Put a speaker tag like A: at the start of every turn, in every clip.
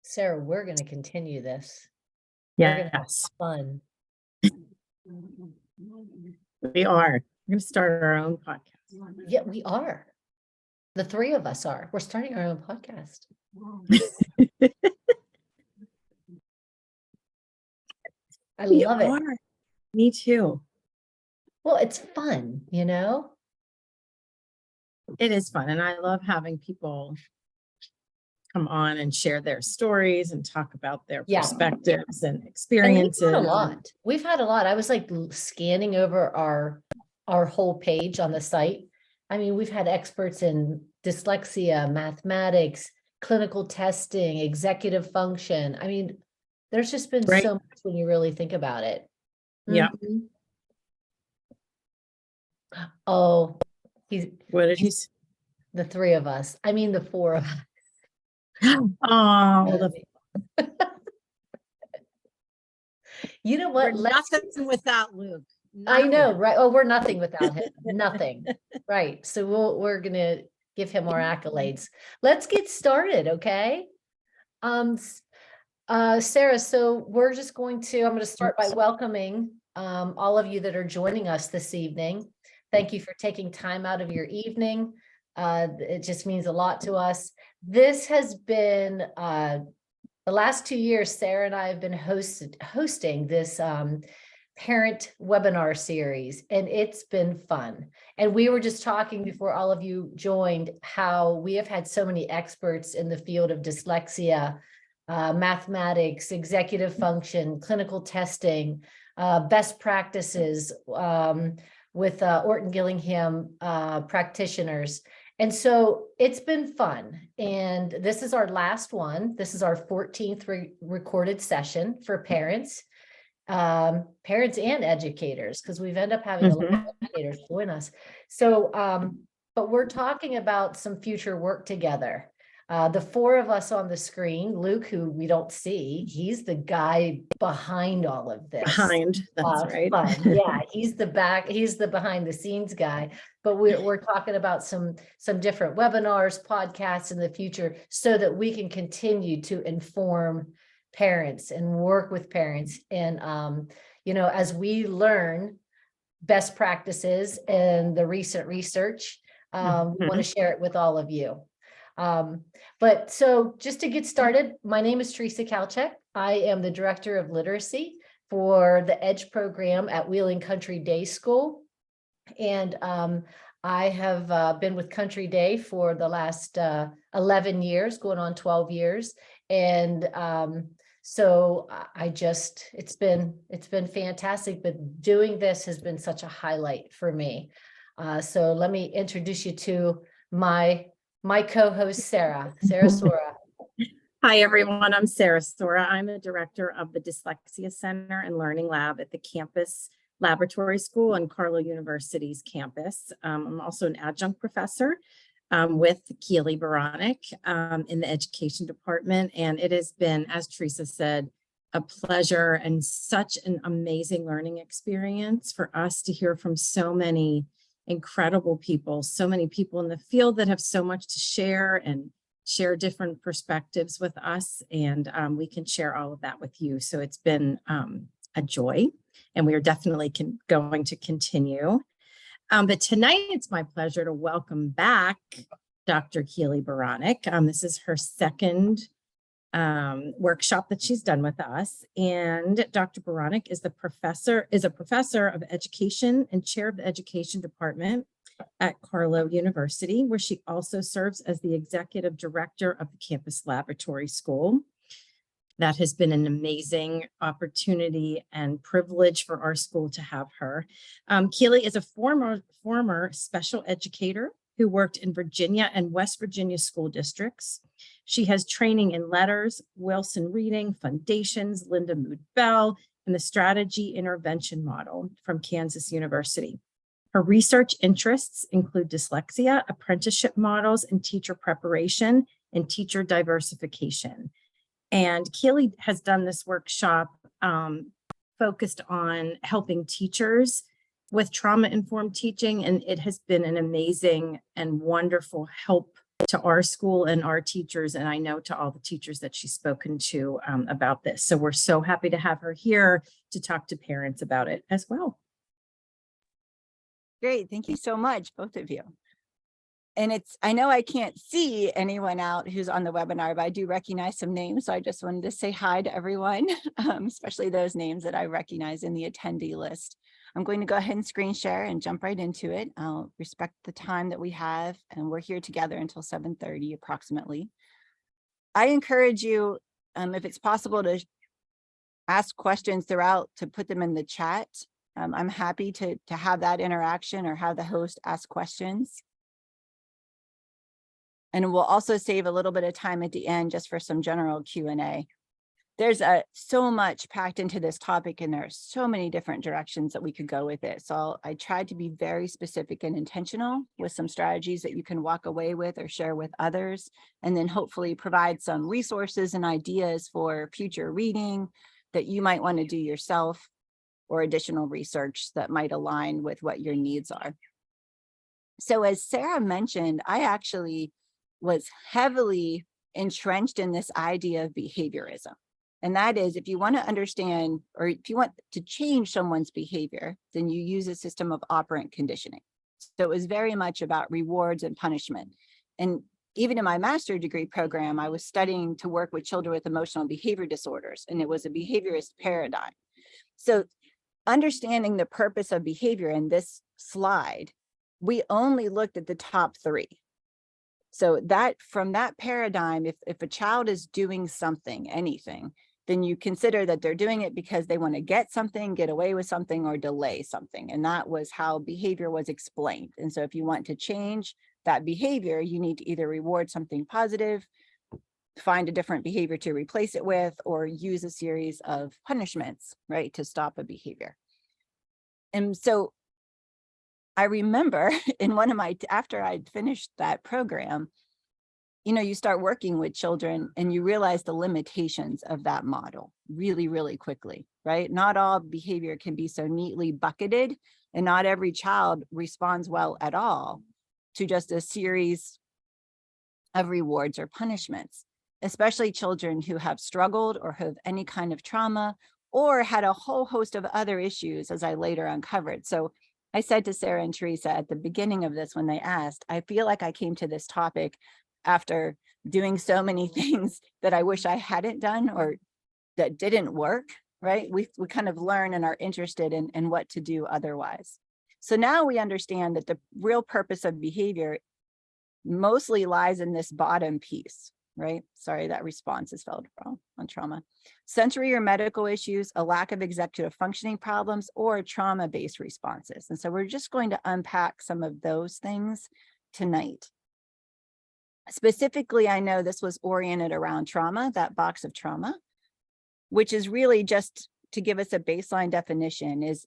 A: Sarah, we're going to continue this. We're going to have
B: Yes,
A: fun.
B: we are. We're going to start our own podcast.
A: Yeah, we are. The three of us are. We're starting our own podcast. I love it.
B: Me too.
A: Well, it's fun, you know?
B: It is fun. And I love having people come on and share their stories and talk about their perspectives and experiences.
A: And we've had a lot. I was like scanning over our whole page on the site. I mean, we've had experts in dyslexia, mathematics, clinical testing, executive function. I mean, there's just been so much when you really think about it.
B: Yeah.
A: Mm-hmm. Oh, he's the three of us. I mean, the four of us.
B: Oh,
A: you know what?
B: We're nothing without Luke.
A: I know, right? Oh, we're nothing without him. Nothing. Right. So we're gonna give him our accolades. Let's get started, okay? Sarah, so we're just I'm going to start by welcoming all of you that are joining us this evening. Thank you for taking time out of your evening. It just means a lot to us. This has been the last 2 years, Sarah and I have been hosting this parent webinar series, and it's been fun. And we were just talking before all of you joined how we have had so many experts in the field of dyslexia, mathematics, executive function, clinical testing, best practices with Orton Gillingham practitioners. And so it's been fun. And this is our last one. This is our 14th recorded session for parents and educators, because we've ended up having a lot of educators join us. So, but we're talking about some future work together. The four of us on the screen, Luke, who we don't see, he's the guy behind all of this.
B: That's right.
A: Yeah, he's the behind the scenes guy. But we're talking about some different webinars, podcasts in the future, so that we can continue to inform parents and work with parents. And you know, as we learn best practices and the recent research, we want to share it with all of you. But so just to get started, my name is Teresa Kalchek. I am the Director of Literacy for the EDGE program at Wheeling Country Day School. And I have been with Country Day for the last 11 years, going on 12 years. And so it's been fantastic, but doing this has been such a highlight for me. So let me introduce you to my co-host, Sarah Sora.
B: Hi, everyone. I'm Sarah Sora. I'm the director of the Dyslexia Center and Learning Lab at the Campus Laboratory School on Carlow University's campus. I'm also an adjunct professor with Keely, Baronak in the education department. And it has been, as Teresa said, a pleasure and such an amazing learning experience for us to hear from so many incredible people, so many people in the field that have so much to share and share different perspectives with us. And we can share all of that with you. So it's been a joy, and we are definitely going to continue. But tonight it's my pleasure to welcome back Dr. Keely Baronak. This is her second workshop that she's done with us. And Dr. Baronak is a professor of education and chair of the education department at Carlow University, where she also serves as the executive director of the Campus Laboratory School. That has been an amazing opportunity and privilege for our school to have her. Keely is a former special educator who worked in Virginia and West Virginia school districts. She has training in letters, Wilson Reading, Foundations, Linda Mood Bell, and the Strategy Intervention Model from Kansas University. Her research interests include dyslexia, apprenticeship models, and teacher preparation and teacher diversification. And Keely has done this workshop focused on helping teachers with trauma-informed teaching, and it has been an amazing and wonderful help to our school and our teachers, and I know to all the teachers that she's spoken to about this. So we're so happy to have her here to talk to parents about it as well.
C: Great. Thank you so much, both of you. And I know I can't see anyone out who's on the webinar, but I do recognize some names. So I just wanted to say hi to everyone, especially those names that I recognize in the attendee list. I'm going to go ahead and screen share and jump right into it. I'll respect the time that we have, and we're here together until 7:30 approximately. I encourage you, if it's possible, to ask questions throughout, to put them in the chat. I'm happy to have that interaction or have the host ask questions. And we'll also save a little bit of time at the end just for some general Q&A. There's so much packed into this topic, and there are so many different directions that we could go with it. So I tried to be very specific and intentional with some strategies that you can walk away with or share with others, and then hopefully provide some resources and ideas for future reading that you might want to do yourself, or additional research that might align with what your needs are. So as Sarah mentioned, I actually was heavily entrenched in this idea of behaviorism. And that is, if you want to understand, or if you want to change someone's behavior, then you use a system of operant conditioning. So it was very much about rewards and punishment. And even in my master's degree program, I was studying to work with children with emotional behavior disorders, and it was a behaviorist paradigm. So understanding the purpose of behavior in this slide, we only looked at the top three. So that from that paradigm, if a child is doing something, anything, then you consider that they're doing it because they want to get something, get away with something, or delay something. And that was how behavior was explained. And so if you want to change that behavior, you need to either reward something positive, find a different behavior to replace it with, or use a series of punishments, right, to stop a behavior. And so I remember in one of my, after I'd finished that program, you know, you start working with children and you realize the limitations of that model really, really quickly, right? Not all behavior can be so neatly bucketed, and not every child responds well at all to just a series of rewards or punishments, especially children who have struggled or have any kind of trauma or had a whole host of other issues, as I later uncovered. So I said to Sarah and Teresa at the beginning of this when they asked, I feel like I came to this topic after doing so many things that I wish I hadn't done or that didn't work, right? We kind of learn and are interested in what to do otherwise. So now we understand that the real purpose of behavior mostly lies in this bottom piece, right? Sorry, that response is spelled wrong on trauma. Sensory or medical issues, a lack of executive functioning problems, or trauma-based responses. And so we're just going to unpack some of those things tonight. Specifically, I know this was oriented around trauma, that box of trauma, which is really just to give us a baseline definition, is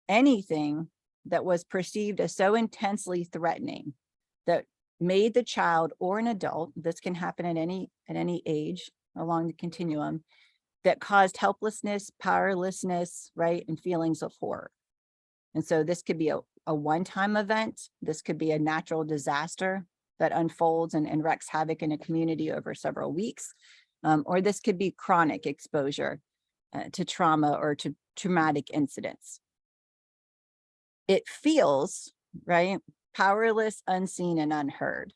C: anything that was perceived as so intensely threatening that made the child or an adult, this can happen at any age along the continuum, that caused helplessness, powerlessness, right, and feelings of horror. And so this could be a one-time event. This could be a natural disaster that unfolds and wreaks havoc in a community over several weeks. Or this could be chronic exposure to trauma or to traumatic incidents. It feels, right, powerless, unseen, and unheard.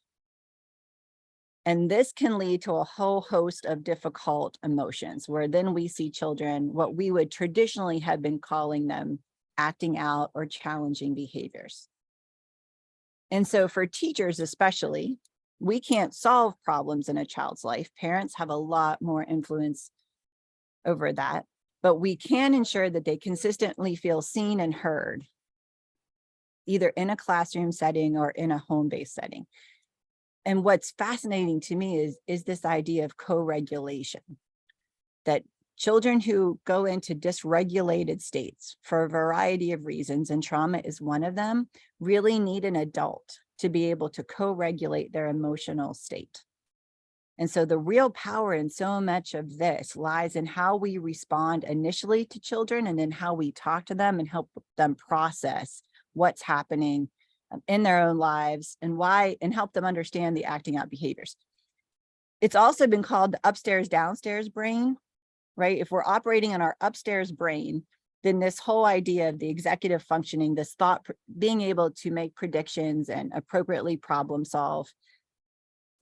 C: And this can lead to a whole host of difficult emotions, where then we see children, what we would traditionally have been calling them, acting out or challenging behaviors. And so for teachers especially, we can't solve problems in a child's life. Parents have a lot more influence over that, but we can ensure that they consistently feel seen and heard, either in a classroom setting or in a home-based setting. And what's fascinating to me is this idea of co-regulation, that children who go into dysregulated states for a variety of reasons, and trauma is one of them, really need an adult to be able to co-regulate their emotional state. And so the real power in so much of this lies in how we respond initially to children, and then how we talk to them and help them process what's happening in their own lives and why, and help them understand the acting out behaviors. It's also been called the upstairs downstairs brain, right? If we're operating in our upstairs brain, then this whole idea of the executive functioning, this thought, being able to make predictions and appropriately problem solve,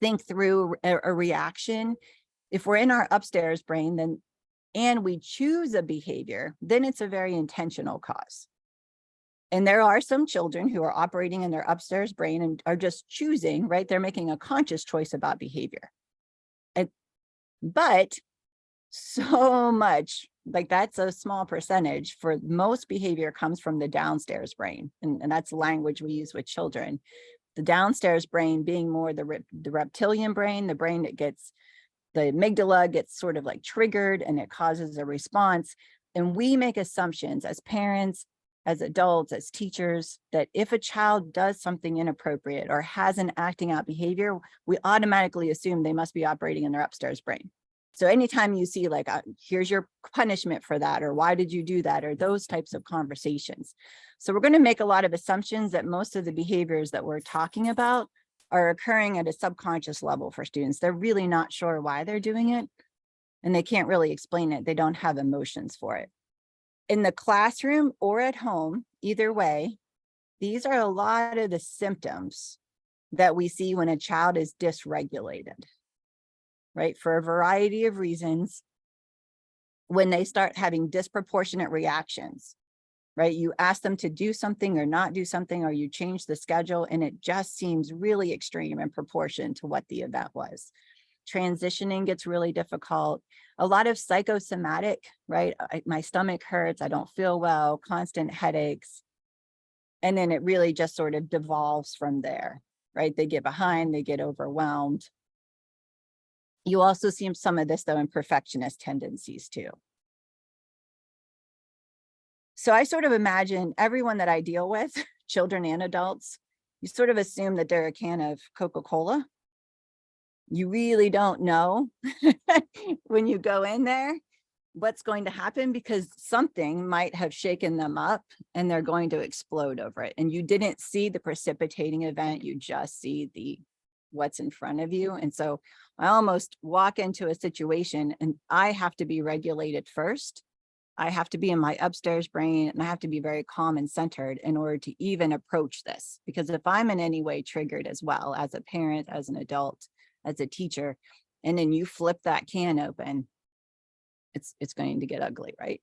C: think through a reaction. If we're in our upstairs brain, then, and we choose a behavior, then it's a very intentional cause. And there are some children who are operating in their upstairs brain and are just choosing, right? They're making a conscious choice about behavior. But so much, like that's a small percentage for most behavior comes from the downstairs brain. And that's language we use with children. The downstairs brain being more the reptilian brain, the brain that gets, the amygdala gets sort of like triggered and it causes a response. And we make assumptions as parents, as adults, as teachers, that if a child does something inappropriate or has an acting out behavior, we automatically assume they must be operating in their upstairs brain. So anytime you see like, here's your punishment for that, or why did you do that, or those types of conversations. So we're going to make a lot of assumptions that most of the behaviors that we're talking about are occurring at a subconscious level for students. They're really not sure why they're doing it, and they can't really explain it. They don't have emotions for it. In the classroom or at home, either way, these are a lot of the symptoms that we see when a child is dysregulated, right? For a variety of reasons, when they start having disproportionate reactions, right? You ask them to do something or not do something, or you change the schedule, and it just seems really extreme in proportion to what the event was. Transitioning gets really difficult. A lot of psychosomatic, right? My stomach hurts, I don't feel well, constant headaches. And then it really just sort of devolves from there, right? They get behind, they get overwhelmed. You also see some of this though in perfectionist tendencies too. So I sort of imagine everyone that I deal with, children and adults, you sort of assume that they're a can of Coca-Cola. You really don't know when you go in there what's going to happen, because something might have shaken them up and they're going to explode over it. And you didn't see the precipitating event, you just see what's in front of you. And so I almost walk into a situation and I have to be regulated first. I have to be in my upstairs brain and I have to be very calm and centered in order to even approach this. Because if I'm in any way triggered as well, as a parent, as an adult, as a teacher, and then you flip that can open, it's going to get ugly, right?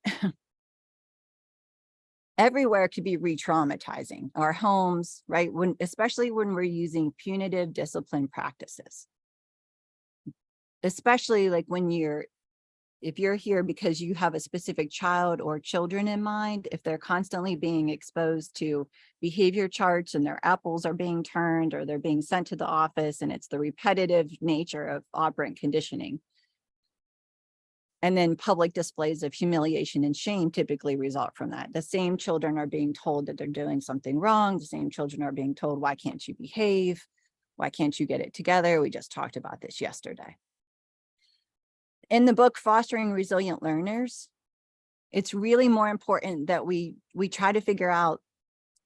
C: Everywhere could be re-traumatizing. Our homes, right? Especially when we're using punitive discipline practices. Especially like if you're here because you have a specific child or children in mind, if they're constantly being exposed to behavior charts and their apples are being turned or they're being sent to the office, and it's the repetitive nature of operant conditioning. And then public displays of humiliation and shame typically result from that. The same children are being told that they're doing something wrong. The same children are being told, why can't you behave? Why can't you get it together? We just talked about this yesterday. In the book, Fostering Resilient Learners, it's really more important that we try to figure out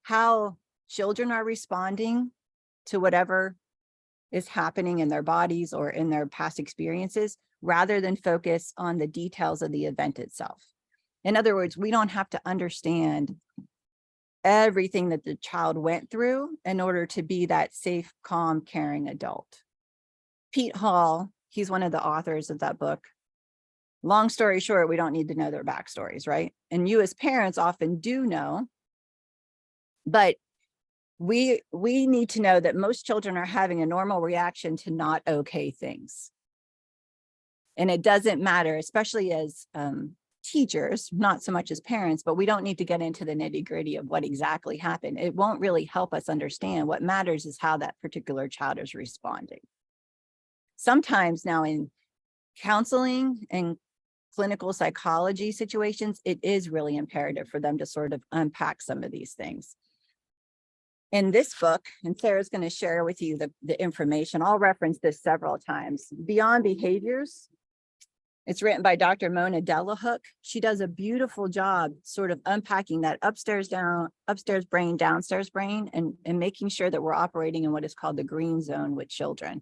C: how children are responding to whatever is happening in their bodies or in their past experiences, rather than focus on the details of the event itself. In other words, we don't have to understand everything that the child went through in order to be that safe, calm, caring adult. Pete Hall, he's one of the authors of that book. Long story short, we don't need to know their backstories, right? And you as parents often do know, but we need to know that most children are having a normal reaction to not okay things. And it doesn't matter, especially as teachers, not so much as parents, but we don't need to get into the nitty-gritty of what exactly happened. It won't really help us understand. What matters is how that particular child is responding. Sometimes now in counseling and clinical psychology situations, it is really imperative for them to sort of unpack some of these things. In this book, and Sarah's going to share with you the information, I'll reference this several times, Beyond Behaviors, It's written by Dr. Mona Delahook. She does a beautiful job sort of unpacking that upstairs brain, downstairs brain, and making sure that we're operating in what is called the green zone with children.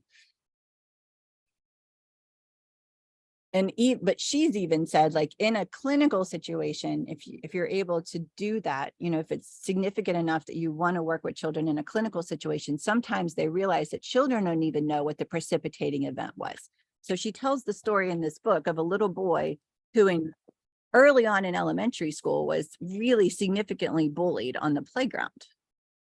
C: But she's even said, like, in a clinical situation, if you're able to do that, if it's significant enough that you want to work with children in a clinical situation, sometimes they realize that children don't even know what the precipitating event was. So she tells the story in this book of a little boy who early on in elementary school was really significantly bullied on the playground.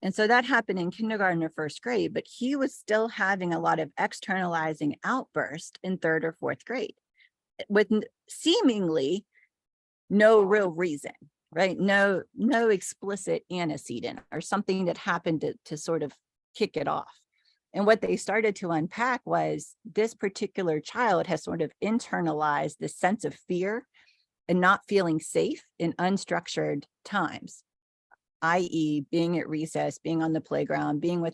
C: And so that happened in kindergarten or first grade, but he was still having a lot of externalizing outburst in third or fourth grade, with seemingly no real reason, right? No explicit antecedent or something that happened to sort of kick it off. And what they started to unpack was this particular child has sort of internalized this sense of fear and not feeling safe in unstructured times, i.e. being at recess, being on the playground, being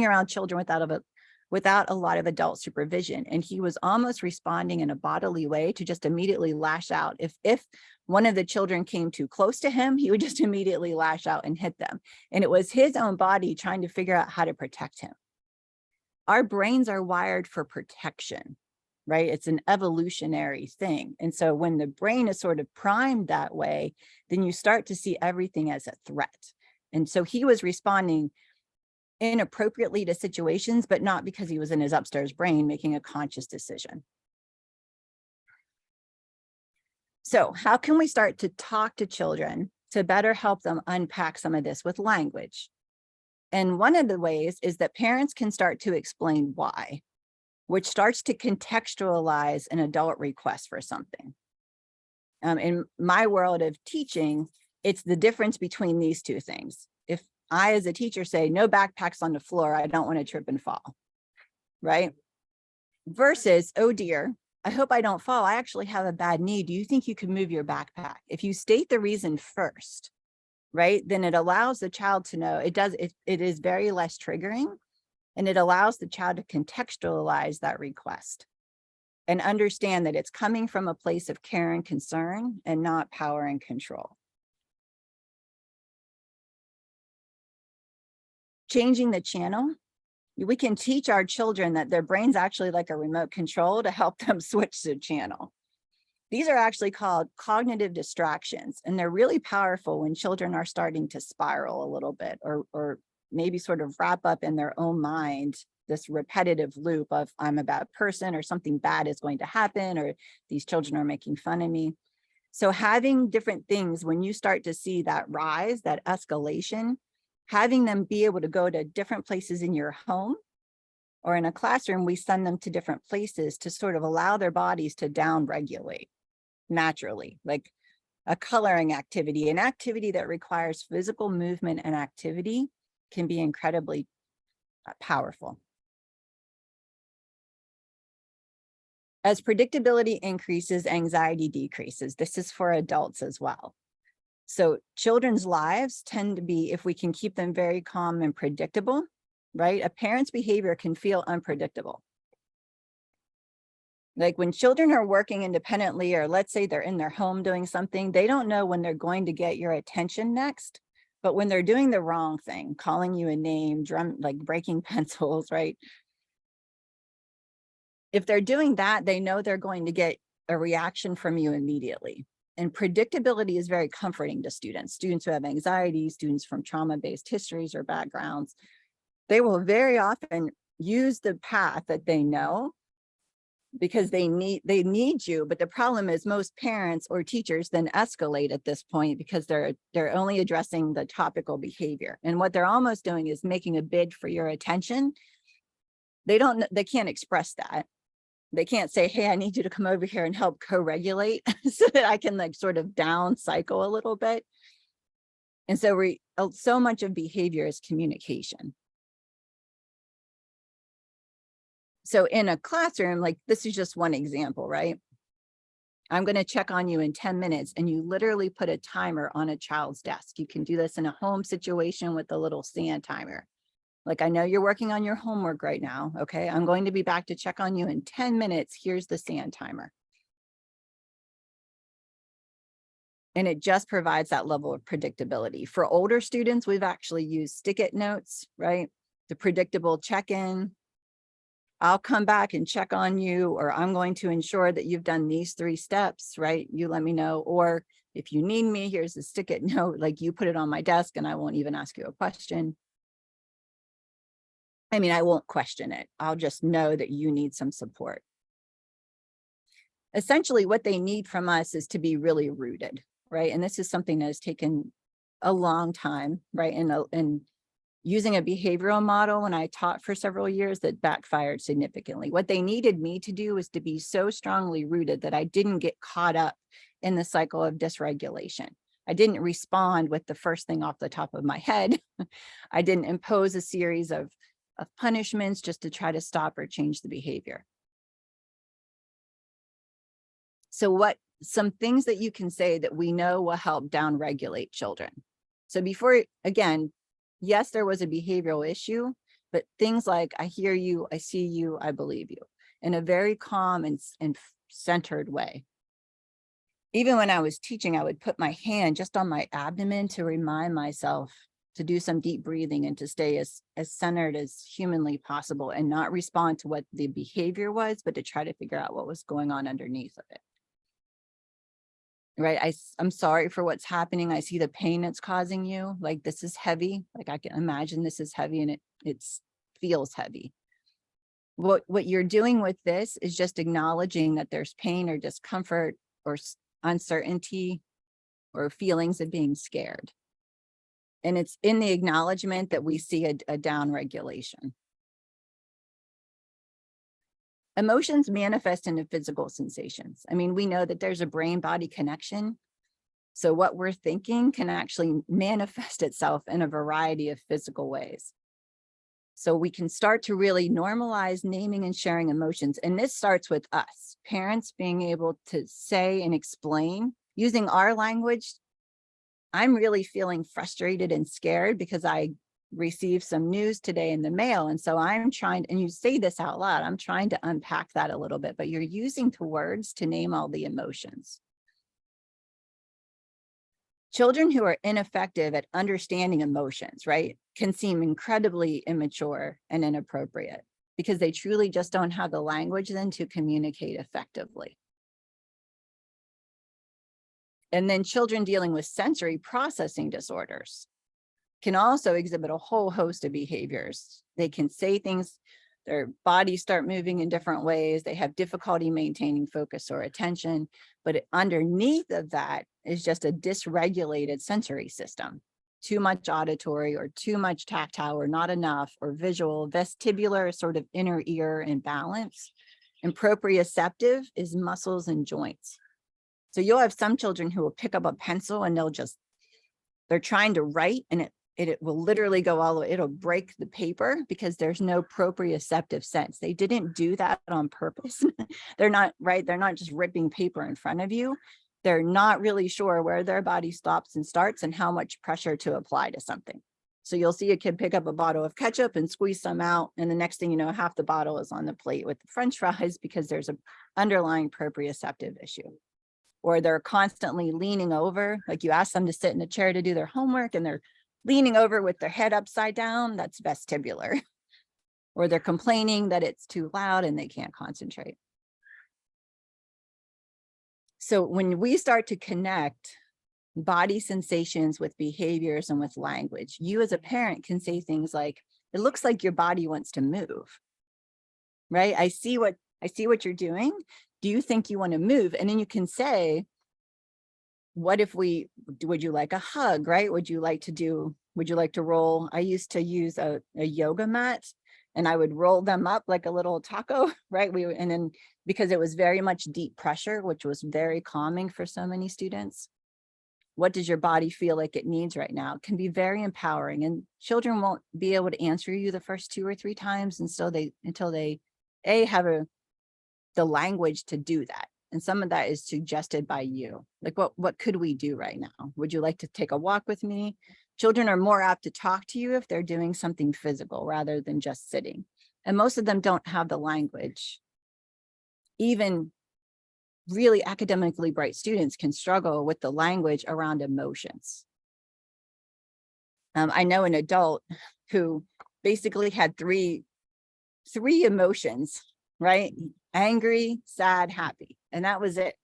C: around children without a lot of adult supervision. And he was almost responding in a bodily way to just immediately lash out. If one of the children came too close to him, he would just immediately lash out and hit them. And it was his own body trying to figure out how to protect him. Our brains are wired for protection, right? It's an evolutionary thing. And so when the brain is sort of primed that way, then you start to see everything as a threat. And so he was responding inappropriately to situations, but not because he was in his upstairs brain making a conscious decision. So how can we start to talk to children to better help them unpack some of this with language? And one of the ways is that parents can start to explain why, which starts to contextualize an adult request for something. In my world of teaching, it's the difference between these two things. If I, as a teacher, say, no backpacks on the floor, I don't want to trip and fall, right? Versus, oh dear, I hope I don't fall. I actually have a bad knee. Do you think you can move your backpack? If you state the reason first, right, then it allows the child to know it is very less triggering, and it allows the child to contextualize that request and understand that it's coming from a place of care and concern and not power and control. Changing the channel. We can teach our children that their brain's actually like a remote control to help them switch the channel. These are actually called cognitive distractions, and they're really powerful when children are starting to spiral a little bit, or maybe sort of wrap up in their own mind this repetitive loop of I'm a bad person, or something bad is going to happen, or these children are making fun of me. So having different things, when you start to see that rise, that escalation, having them be able to go to different places in your home or in a classroom, we send them to different places to sort of allow their bodies to down-regulate naturally, like a coloring activity. An activity that requires physical movement and activity can be incredibly powerful. As predictability increases, anxiety decreases. This is for adults as well. So children's lives tend to be, if we can keep them very calm and predictable, right? A parent's behavior can feel unpredictable. Like when children are working independently, or let's say they're in their home doing something, they don't know when they're going to get your attention next. But when they're doing the wrong thing, calling you a name, like breaking pencils, right? If they're doing that, they know they're going to get a reaction from you immediately. And predictability is very comforting to students who have anxiety, students from trauma-based histories or backgrounds. They will very often use the path that they know because they need you. But the problem is most parents or teachers then escalate at this point because they're only addressing the topical behavior. And what they're almost doing is making a bid for your attention. They can't express that. They can't say, hey, I need you to come over here and help co-regulate so that I can like sort of down cycle a little bit. And so much of behavior is communication. So in a classroom, like this is just one example, right? I'm going to check on you in 10 minutes, and you literally put a timer on a child's desk. You can do this in a home situation with a little sand timer. Like, I know you're working on your homework right now. Okay, I'm going to be back to check on you in 10 minutes. Here's the sand timer. And it just provides that level of predictability. For older students, we've actually used stick-it notes, right? The predictable check-in. I'll come back and check on you, or I'm going to ensure that you've done these 3 steps, right? You let me know. Or if you need me, here's a stick-it note, like you put it on my desk and I won't even ask you a question. I mean, I won't question it. I'll just know that you need some support. Essentially, what they need from us is to be really rooted, right? And this is something that has taken a long time, right? And using a behavioral model, when I taught for several years, that backfired significantly. What they needed me to do was to be so strongly rooted that I didn't get caught up in the cycle of dysregulation. I didn't respond with the first thing off the top of my head. I didn't impose a series of punishments just to try to stop or change the behavior. So what some things that you can say that we know will help downregulate children. So before, again, yes, there was a behavioral issue, but things like, I hear you, I see you, I believe you, in a very calm and centered way. Even when I was teaching, I would put my hand just on my abdomen to remind myself to do some deep breathing and to stay as centered as humanly possible and not respond to what the behavior was, but to try to figure out what was going on underneath of it. Right. I'm sorry for what's happening. I see the pain it's causing you. Like, this is heavy. Like, I can imagine this is heavy, and it feels heavy. What you're doing with this is just acknowledging that there's pain or discomfort or uncertainty or feelings of being scared. And it's in the acknowledgement that we see a down regulation. Emotions manifest into physical sensations. I mean, we know that there's a brain-body connection. So what we're thinking can actually manifest itself in a variety of physical ways. So we can start to really normalize naming and sharing emotions. And this starts with us, parents, being able to say and explain using our language. I'm really feeling frustrated and scared because I received some news today in the mail. And so I'm trying, and you say this out loud, I'm trying to unpack that a little bit, but you're using the words to name all the emotions. Children who are ineffective at understanding emotions, right, can seem incredibly immature and inappropriate because they truly just don't have the language then to communicate effectively. And then children dealing with sensory processing disorders can also exhibit a whole host of behaviors. They can say things, their bodies start moving in different ways. They have difficulty maintaining focus or attention, but underneath of that is just a dysregulated sensory system. Too much auditory or too much tactile or not enough, or visual, vestibular, sort of inner ear imbalance. And proprioceptive is muscles and joints. So you'll have some children who will pick up a pencil and they're trying to write, and it will literally go all the way, it'll break the paper because there's no proprioceptive sense. They didn't do that on purpose. They're not, right? They're not just ripping paper in front of you. They're not really sure where their body stops and starts and how much pressure to apply to something. So you'll see a kid pick up a bottle of ketchup and squeeze some out. And the next thing you know, half the bottle is on the plate with the French fries because there's an underlying proprioceptive issue. Or they're constantly leaning over, like you ask them to sit in a chair to do their homework and they're leaning over with their head upside down, that's vestibular. Or they're complaining that it's too loud and they can't concentrate. So when we start to connect body sensations with behaviors and with language, you as a parent can say things like, it looks like your body wants to move, right? I see what you're doing. Do you think you want to move? And then you can say, what if would you like a hug, right? Would you like to roll? I used to use a yoga mat and I would roll them up like a little taco, right? And then because it was very much deep pressure, which was very calming for so many students. What does your body feel like it needs right now? It can be very empowering, and children won't be able to answer you the first 2 or 3 times until they have the language to do that. And some of that is suggested by you. Like, what could we do right now? Would you like to take a walk with me? Children are more apt to talk to you if they're doing something physical rather than just sitting. And most of them don't have the language. Even really academically bright students can struggle with the language around emotions. I know an adult who basically had three emotions, right? Angry, sad, happy. And that was it.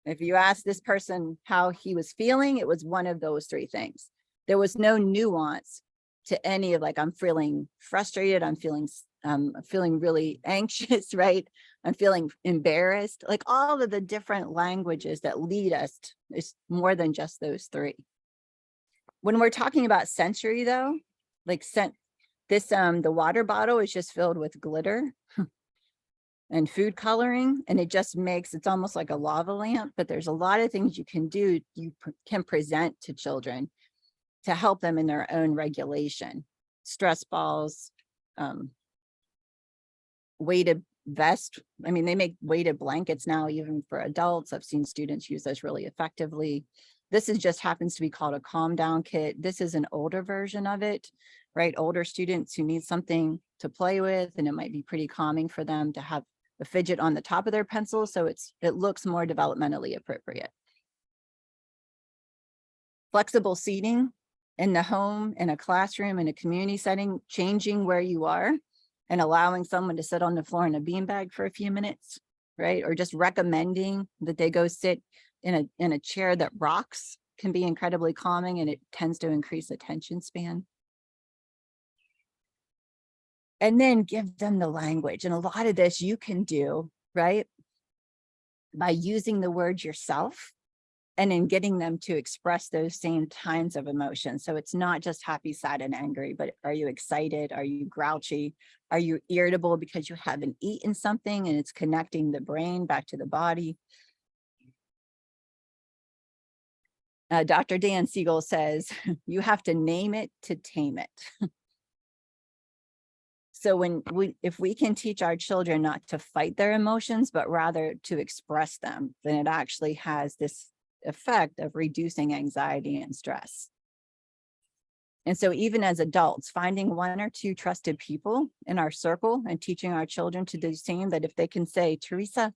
C: If you ask this person how he was feeling, it was one of those three things. There was no nuance to any of, like, I'm feeling frustrated, I'm feeling really anxious, right? I'm feeling embarrassed. Like, all of the different languages that lead us is more than just those three. When we're talking about sensory, though, like the water bottle is just filled with glitter and food coloring, and it just makes, it's almost like a lava lamp, but there's a lot of things you can do, can present to children to help them in their own regulation. Stress balls, weighted vest. I mean, they make weighted blankets now, even for adults. I've seen students use those really effectively. This is just happens to be called a calm down kit. This is an older version of it, right? Older students who need something to play with, and it might be pretty calming for them to have a fidget on the top of their pencil, so it looks more developmentally appropriate. Flexible seating in the home, in a classroom, in a community setting, changing where you are and allowing someone to sit on the floor in a beanbag for a few minutes, right? Or just recommending that they go sit in a chair that rocks can be incredibly calming, and it tends to increase attention span. And then give them the language. And a lot of this you can do, right, by using the word yourself and in getting them to express those same kinds of emotions. So it's not just happy, sad, and angry, but are you excited? Are you grouchy? Are you irritable because you haven't eaten something and it's connecting the brain back to the body? Dr. Dan Siegel says, you have to name it to tame it. So if we can teach our children not to fight their emotions, but rather to express them, then it actually has this effect of reducing anxiety and stress. And so even as adults, finding one or two trusted people in our circle and teaching our children to do the same, that if they can say, Teresa,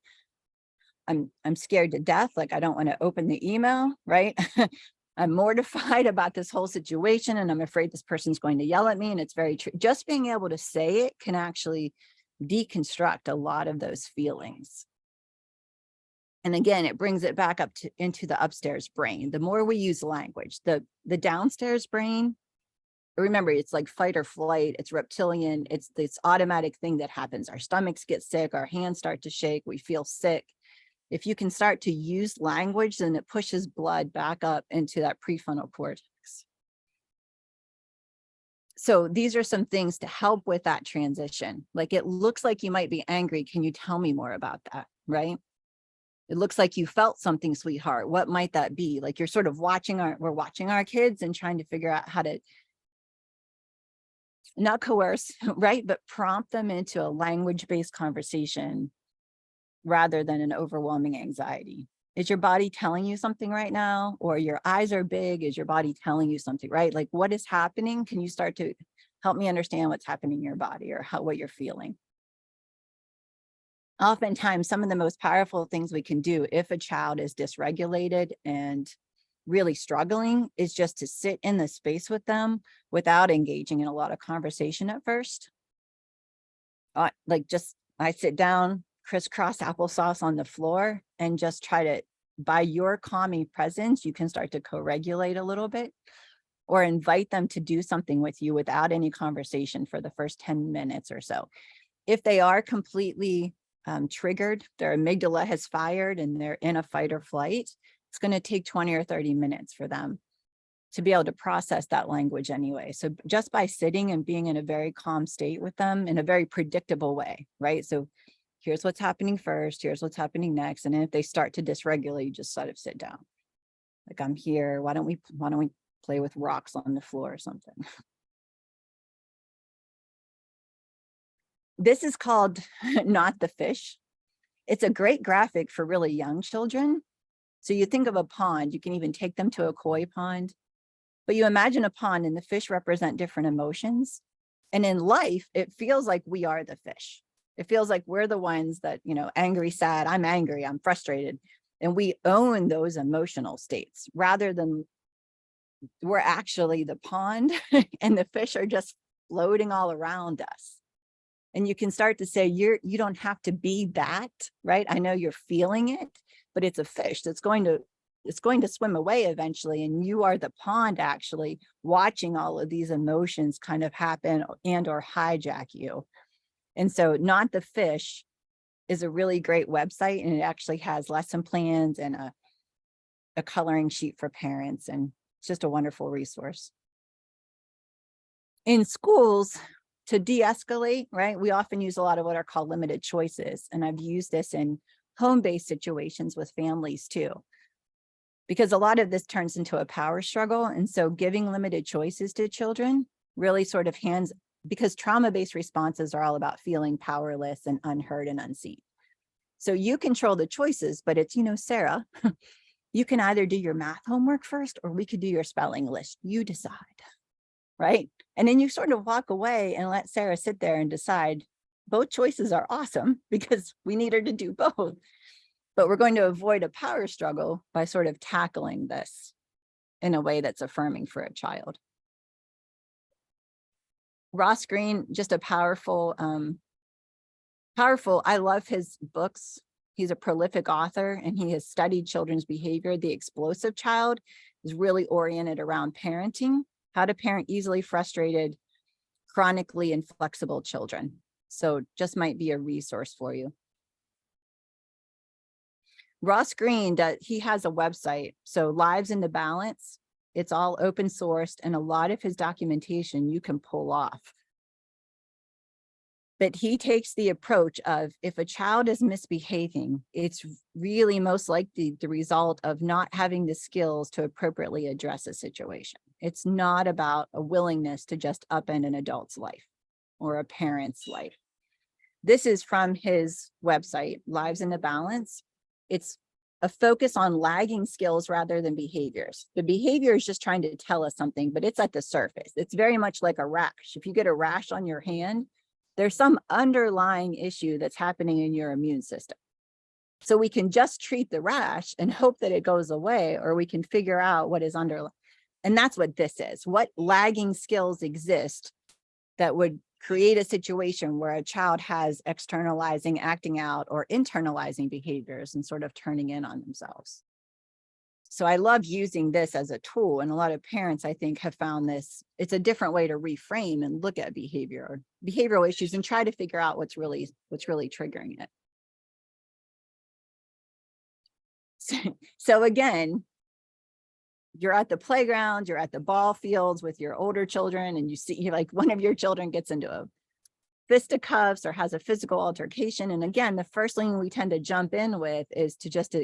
C: I'm scared to death, like I don't want to open the email, right? I'm mortified about this whole situation, and I'm afraid this person's going to yell at me, and it's very true. Just being able to say it can actually deconstruct a lot of those feelings. And again, it brings it back up into the upstairs brain. The more we use language, the downstairs brain, remember, it's like fight or flight, it's reptilian, it's this automatic thing that happens. Our stomachs get sick, our hands start to shake, we feel sick. If you can start to use language, then it pushes blood back up into that prefrontal cortex. So these are some things to help with that transition. Like, it looks like you might be angry. Can you tell me more about that, right? It looks like you felt something, sweetheart. What might that be? Like, you're sort of we're watching our kids and trying to figure out how to not coerce, right? But prompt them into a language-based conversation rather than an overwhelming anxiety. Is your body telling you something right now? Or your eyes are big, is your body telling you something, right? Like, what is happening? Can you start to help me understand what's happening in your body, or what you're feeling? Oftentimes, some of the most powerful things we can do if a child is dysregulated and really struggling is just to sit in the space with them without engaging in a lot of conversation at first. I sit down, crisscross applesauce on the floor, and just try to, by your calming presence, you can start to co-regulate a little bit, or invite them to do something with you without any conversation for the first 10 minutes or so. If they are completely triggered, their amygdala has fired and they're in a fight or flight, it's going to take 20 or 30 minutes for them to be able to process that language anyway. So just by sitting and being in a very calm state with them in a very predictable way, right? So here's what's happening first, here's what's happening next. And then if they start to dysregulate, you just sort of sit down. Like, I'm here, why don't we play with rocks on the floor or something? This is called Not the Fish. It's a great graphic for really young children. So you think of a pond, you can even take them to a koi pond, but you imagine a pond and the fish represent different emotions. And in life, it feels like we are the fish. It feels like we're the ones that, angry, sad, I'm angry, I'm frustrated. And we own those emotional states rather than we're actually the pond and the fish are just floating all around us. And you can start to say, you don't have to be that, right? I know you're feeling it, but it's a fish that's going to swim away eventually. And you are the pond actually watching all of these emotions kind of happen and or hijack you. And so Not the Fish is a really great website, and it actually has lesson plans and a coloring sheet for parents. And it's just a wonderful resource. In schools, to de-escalate, right? We often use a lot of what are called limited choices. And I've used this in home-based situations with families too, because a lot of this turns into a power struggle. And so giving limited choices to children really sort of because trauma-based responses are all about feeling powerless and unheard and unseen. So you control the choices, but it's, Sarah, you can either do your math homework first, or we could do your spelling list. You decide, right? And then you sort of walk away and let Sarah sit there and decide. Both choices are awesome because we need her to do both. But we're going to avoid a power struggle by sort of tackling this in a way that's affirming for a child. Ross Greene, just a powerful, I love his books. He's a prolific author and he has studied children's behavior. The Explosive Child is really oriented around parenting, how to parent easily frustrated, chronically inflexible children. So just might be a resource for you. Ross Greene, he has a website. So Lives in the Balance, it's all open sourced, and a lot of his documentation you can pull off. But he takes the approach of, if a child is misbehaving, it's really most likely the result of not having the skills to appropriately address a situation. It's not about a willingness to just upend an adult's life or a parent's life. This is from his website, Lives in the Balance. It's a focus on lagging skills rather than behaviors. The behavior is just trying to tell us something, but it's at the surface. It's very much like a rash. If you get a rash on your hand, there's some underlying issue that's happening in your immune system. So we can just treat the rash and hope that it goes away, or we can figure out what is underlying. And that's what this is. What lagging skills exist that would create a situation where a child has externalizing, acting out, or internalizing behaviors and sort of turning in on themselves. So I love using this as a tool, and a lot of parents, I think, have found this. It's a different way to reframe and look at behavioral issues and try to figure out what's really triggering it. So again, you're at the playground, you're at the ball fields with your older children, and you see like one of your children gets into a fisticuffs or has a physical altercation. And again, the first thing we tend to jump in with is to just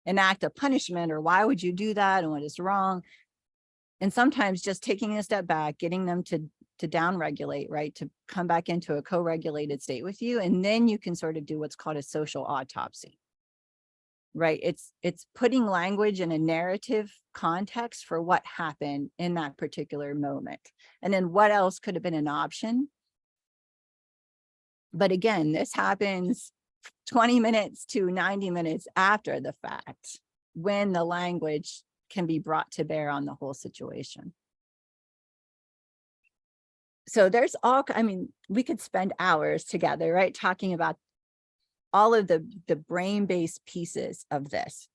C: enact a punishment, or why would you do that, and what is wrong? And sometimes just taking a step back, getting them to down-regulate, right, to come back into a co-regulated state with you, and then you can sort of do what's called a social autopsy, right? It's putting language in a narrative context for what happened in that particular moment, and then what else could have been an option. But again, this happens 20 minutes to 90 minutes after the fact, when the language can be brought to bear on the whole situation. So there's we could spend hours together, right, talking about all of the brain-based pieces of this.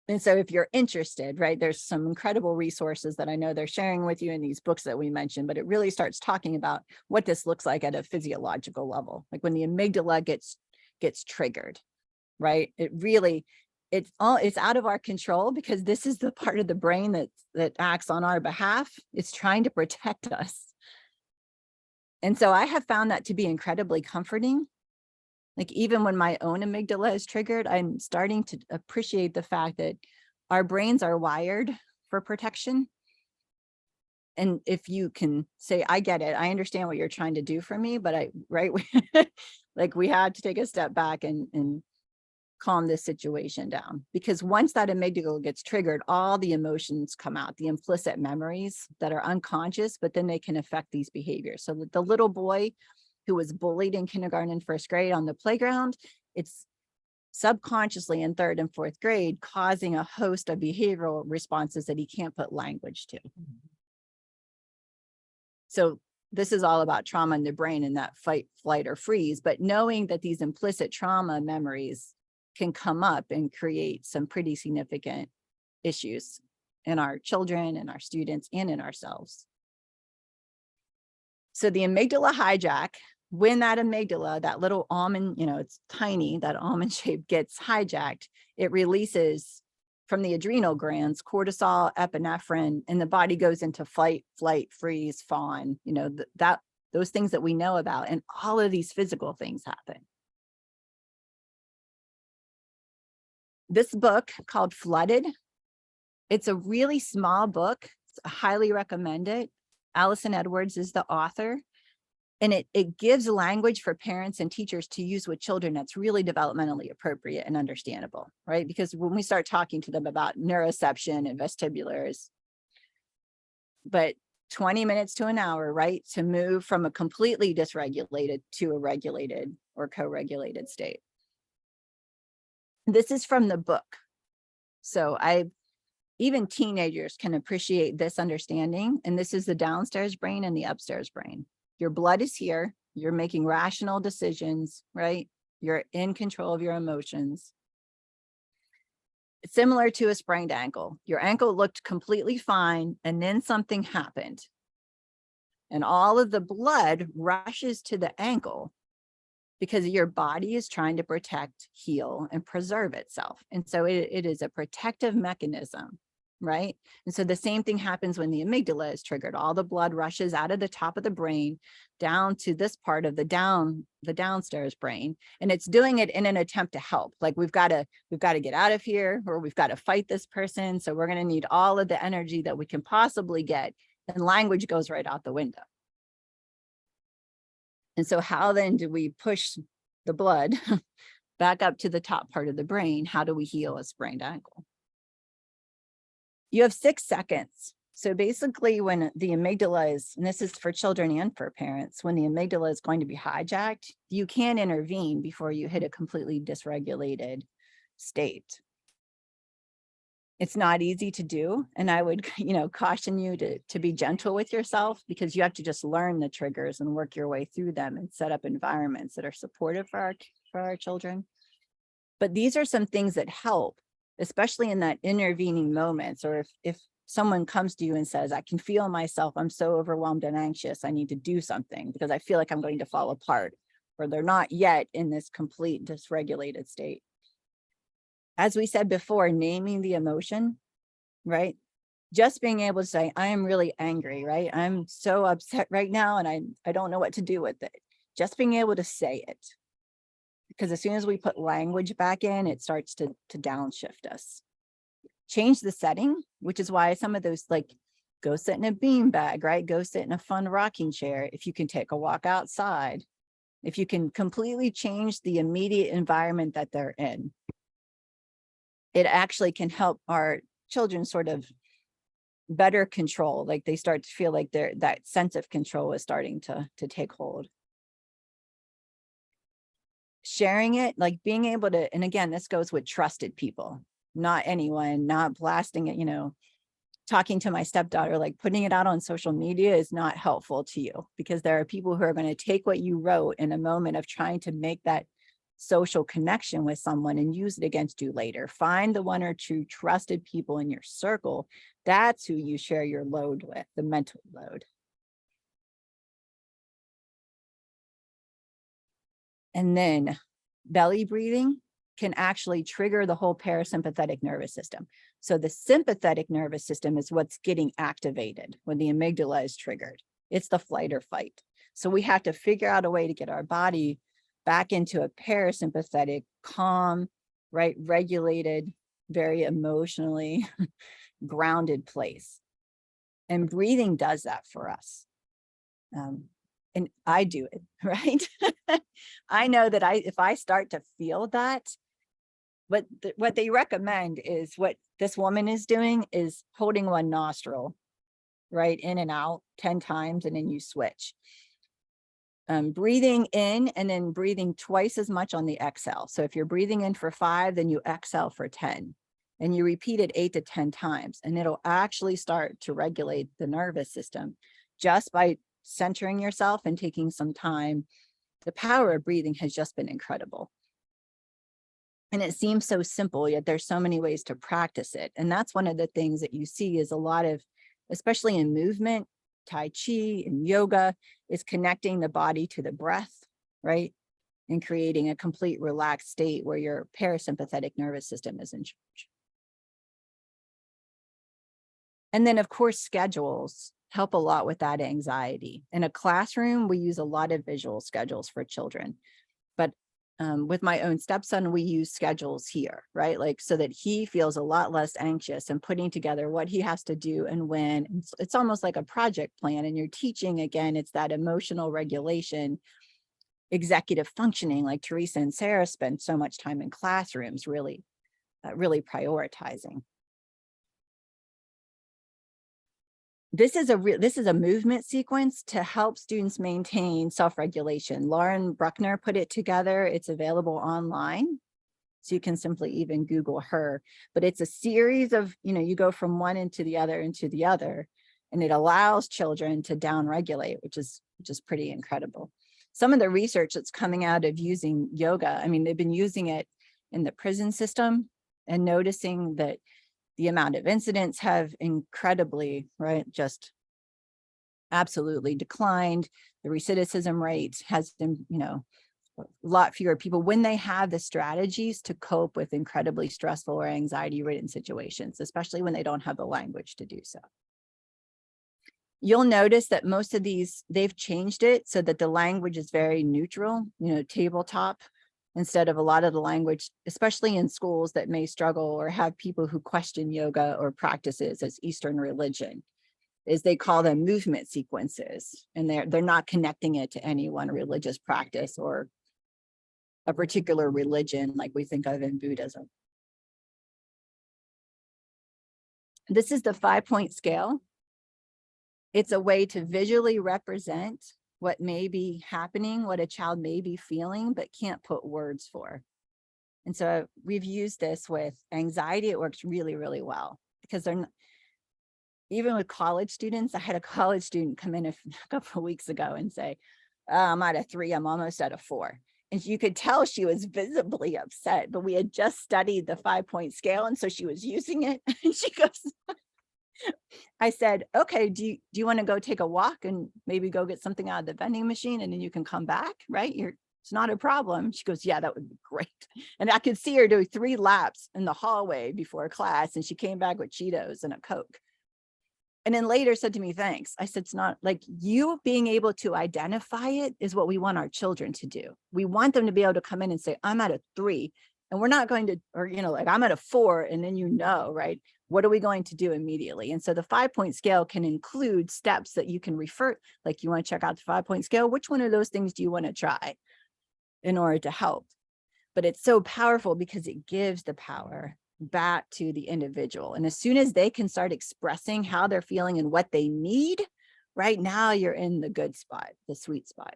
C: And so if you're interested, right, there's some incredible resources that I know they're sharing with you in these books that we mentioned, but it really starts talking about what this looks like at a physiological level, like when the amygdala gets triggered, right? It's out of our control, because this is the part of the brain that acts on our behalf. It's trying to protect us. And so I have found that to be incredibly comforting. Like even when my own amygdala is triggered, I'm starting to appreciate the fact that our brains are wired for protection. And if you can say, I get it, I understand what you're trying to do for me, but like we had to take a step back and calm this situation down. Because once that amygdala gets triggered, all the emotions come out, the implicit memories that are unconscious, but then they can affect these behaviors. So the little boy who was bullied in kindergarten and first grade on the playground, it's subconsciously in third and fourth grade causing a host of behavioral responses that he can't put language to. So this is all about trauma in the brain and that fight, flight, or freeze, but knowing that these implicit trauma memories can come up and create some pretty significant issues in our children and our students and in ourselves. So the amygdala hijack, when that amygdala, that little almond, it's tiny, that almond shape gets hijacked, it releases from the adrenal glands cortisol, epinephrine, and the body goes into fight, flight, freeze, fawn, those things that we know about, and all of these physical things happen. This book called Flooded, it's a really small book. I highly recommend it. Allison Edwards is the author, and it gives language for parents and teachers to use with children that's really developmentally appropriate and understandable, right? Because when we start talking to them about neuroception and vestibulars, but 20 minutes to an hour, right, to move from a completely dysregulated to a regulated or co-regulated state. This is from the book. So even teenagers can appreciate this understanding. And this is the downstairs brain and the upstairs brain. Your blood is here. You're making rational decisions, right? You're in control of your emotions. It's similar to a sprained ankle. Your ankle looked completely fine, and then something happened. And all of the blood rushes to the ankle because your body is trying to protect, heal, and preserve itself. And so it is a protective mechanism, right? And so the same thing happens when the amygdala is triggered. All the blood rushes out of the top of the brain down to this part of the downstairs brain. And it's doing it in an attempt to help. Like we've got to get out of here, or we've got to fight this person. So we're going to need all of the energy that we can possibly get. And language goes right out the window. And so how then do we push the blood back up to the top part of the brain? How do we heal a sprained ankle? You have 6 seconds. So basically when the amygdala is, and this is for children and for parents, when the amygdala is going to be hijacked, you can intervene before you hit a completely dysregulated state. It's not easy to do. And I would, caution you to be gentle with yourself, because you have to just learn the triggers and work your way through them and set up environments that are supportive for our children. But these are some things that help, especially in that intervening moments, or if someone comes to you and says, I can feel myself, I'm so overwhelmed and anxious, I need to do something because I feel like I'm going to fall apart, or they're not yet in this complete dysregulated state. As we said before, naming the emotion, right? Just being able to say, I am really angry, right? I'm so upset right now, and I don't know what to do with it. Just being able to say it. Because as soon as we put language back in, it starts to downshift us. Change the setting, which is why some of those, like, go sit in a beanbag, right? Go sit in a fun rocking chair. If you can take a walk outside, if you can completely change the immediate environment that they're in, it actually can help our children sort of better control. Like they start to feel like that sense of control is starting to take hold. Sharing it, like being able to, and again, this goes with trusted people, not anyone, not blasting it, talking to my stepdaughter, like putting it out on social media is not helpful to you, because there are people who are going to take what you wrote in a moment of trying to make that social connection with someone and use it against you later. Find the one or two trusted people in your circle. That's who you share your load with, the mental load. And then belly breathing can actually trigger the whole parasympathetic nervous system. So the sympathetic nervous system is what's getting activated when the amygdala is triggered. It's the flight or fight. So we have to figure out a way to get our body back into a parasympathetic, calm, right, regulated, very emotionally grounded place. And breathing does that for us. And I do it, right? I know that if I start to feel that, what they recommend is what this woman is doing is holding one nostril, right, in and out 10 times, and then you switch. breathing in and then breathing twice as much on the exhale. So if you're breathing in for 5, then you exhale for 10. And you repeat it 8 to 10 times. And it'll actually start to regulate the nervous system just by centering yourself and taking some time. The power of breathing has just been incredible. And it seems so simple, yet there's so many ways to practice it. And that's one of the things that you see is a lot of, especially in movement, Tai Chi and yoga, is connecting the body to the breath, right? And creating a complete relaxed state where your parasympathetic nervous system is in charge. And then, of course, schedules help a lot with that anxiety. In a classroom, we use a lot of visual schedules for children. But with my own stepson, we use schedules here, right? Like so that he feels a lot less anxious and putting together what he has to do and when. It's almost like a project plan. And you're teaching, again, it's that emotional regulation, executive functioning, like Teresa and Sarah spend so much time in classrooms, really prioritizing. This is a movement sequence to help students maintain self-regulation. Lauren Bruckner put it together. It's available online. So you can simply even Google her, but it's a series of, you go from one into the other, and it allows children to down-regulate, which is pretty incredible. Some of the research that's coming out of using yoga, I mean, they've been using it in the prison system and noticing that the amount of incidents have incredibly, right, just absolutely declined. The recidivism rate has been, a lot fewer people when they have the strategies to cope with incredibly stressful or anxiety-ridden situations, especially when they don't have the language to do so. You'll notice that most of these, they've changed it so that the language is very neutral, tabletop, instead of a lot of the language, especially in schools that may struggle or have people who question yoga or practices as Eastern religion, is they call them movement sequences. And they're not connecting it to any one religious practice or a particular religion like we think of in Buddhism. This is the 5-point scale. It's a way to visually represent what may be happening, what a child may be feeling, but can't put words for. And so we've used this with anxiety. It works really, really well because they're not, even with college students. I had a college student come in a couple of weeks ago and say, I'm at a 3, I'm almost at a 4. And you could tell she was visibly upset, but we had just studied the 5-point scale. And so she was using it. And she goes, I said, okay, do you want to go take a walk and maybe go get something out of the vending machine and then you can come back, right? It's not a problem. She goes, yeah, that would be great. And I could see her do 3 laps in the hallway before class. And she came back with Cheetos and a Coke. And then later said to me, thanks. I said, it's not like you being able to identify it is what we want our children to do. We want them to be able to come in and say, I'm at a 3. And we're not going to, or, like I'm at a 4. And then, right? What are we going to do immediately? And so the 5-point scale can include steps that you can refer, like you want to check out the 5-point scale. Which one of those things do you want to try in order to help? But it's so powerful because it gives the power back to the individual. And as soon as they can start expressing how they're feeling and what they need, right now you're in the good spot, the sweet spot.